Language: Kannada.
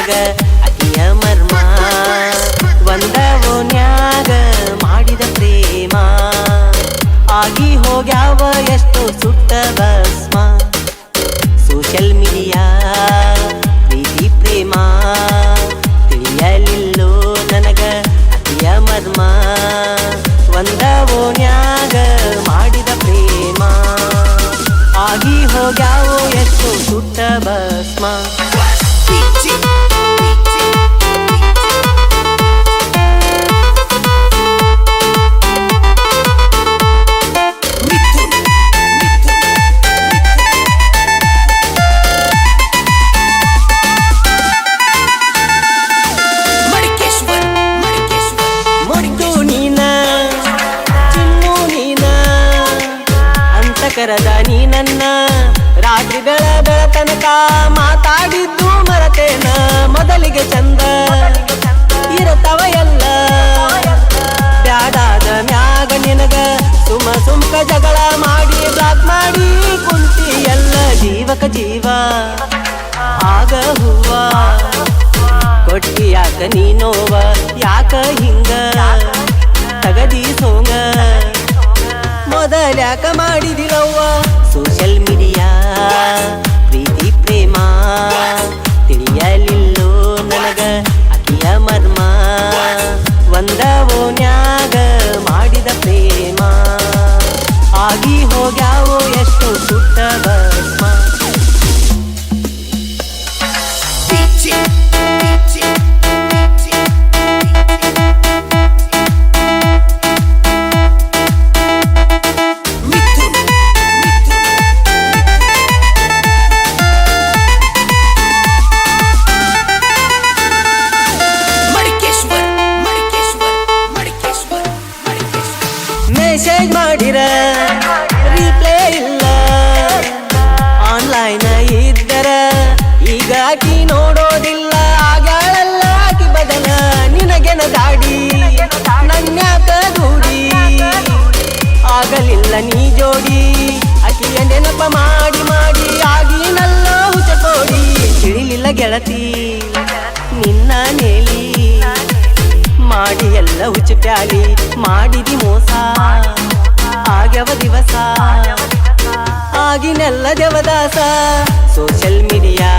ನನಗ ಅತಿಯ ಮರ್ಮ ಒಂದ ಓನ್ಯಾಗ ಮಾಡಿದ ಪ್ರೇಮ ಆಗಿ ಹೋಗ್ಯಾವ ಎಷ್ಟೋ ಸುಟ್ಟ ಭಸ್ಮ ಸೋಷಿಯಲ್ ಮೀಡಿಯಾ ಪ್ರೀತಿ ಪ್ರೇಮ ತಿಳಿಯಲಿಲ್ಲೋ ನನಗ ಅತಿಯ ಮರ್ಮ ಒಂದ ಓನ್ಯಾಗ ಮಾಡಿದ ಪ್ರೇಮ ಆಗಿ ಹೋಗ್ಯಾವೋ ಎಷ್ಟೋ ಸುಟ್ಟ ಭಸ್ಮ ಕರದ ನೀ ನನ್ನ ರಾತ್ರಿ ಬೆಳತನಕ ಮಾತಾಡಿದ್ದು ಮರತೇನ ಮೊದಲಿಗೆ ಚಂದ ಇರತವ ಎಲ್ಲ ಬ್ಯಾಡಾದ ಮ್ಯಾಗ ನಿನಗ ಸುಮ್ಕ ಜಗಳ ಮಾಡಿ ಬ್ಲಾಕ್ ಮಾಡಿ ಕುಂತಿ ಎಲ್ಲ ಜೀವಕ ಜೀವ ಆಗ ಹೂವ ಕೊಟ್ಟಿ ಯಾಕ ನೀ ನೋವ ಯಾಕ ಹಿಂಗ ತಗದಿ ಸೋಂಗ ಮೊದಲ್ಯಾಕ ಮಾಡಿದಿರವ್ವ ಸೋಷಿಯಲ್ ಮೀಡಿಯಾ ಪ್ರೀತಿ ಪ್ರೇಮ ತಿಳಿಯಲಿಲ್ಲೋ ನನಗ ಅತಿಯ ಮರ್ಮ ಒಂದ ಓನ್ಯಾಗ ಮಾಡಿದ ಪ್ರೇಮ ಆಗಿ ಹೋಗ್ಯಾವೋ ಎಷ್ಟೋ ಸುಟ್ಟ ಭಸ್ಮ ಮೆಸೇಜ್ ಮಾಡಿರ ರಿಪ್ಲೈ ಇಲ್ಲ ಆನ್ಲೈನ್ ಇದ್ದರ ಈಗ ಆಕಿ ನೋಡೋದಿಲ್ಲ ಆಗ್ಯಾಳಲ್ಲ ಆಕಿ ಬದಲ ನಿನಗೆನ ದಾಡಿ ನನ್ಯಾಕ ದೂಡಿ ಆಗಲಿಲ್ಲ ನೀ ಜೋಡಿ ಆಕಿಯ ನೆನಪ ಮಾಡಿ ಮಾಡಿ ಆಗಿನಲ್ಲ ಹುಚ್ಚಕೋಡಿ ತಿಳಿಲಿಲ್ಲ ಗೆಳತಿ ನಿನ್ನ ನೇಲಿ ಮಾಡಿ ಎಲ್ಲ ಹುಚ್ಚಪ್ಯಾಲಿ ಮಾಡಿದಿ ಮೋಸ ಆಗ್ಯವ ದಿವಸ ಆಗಿನೆಲ್ಲ ದೇವದಾಸ ಸೋಷಿಯಲ್ ಮೀಡಿಯಾ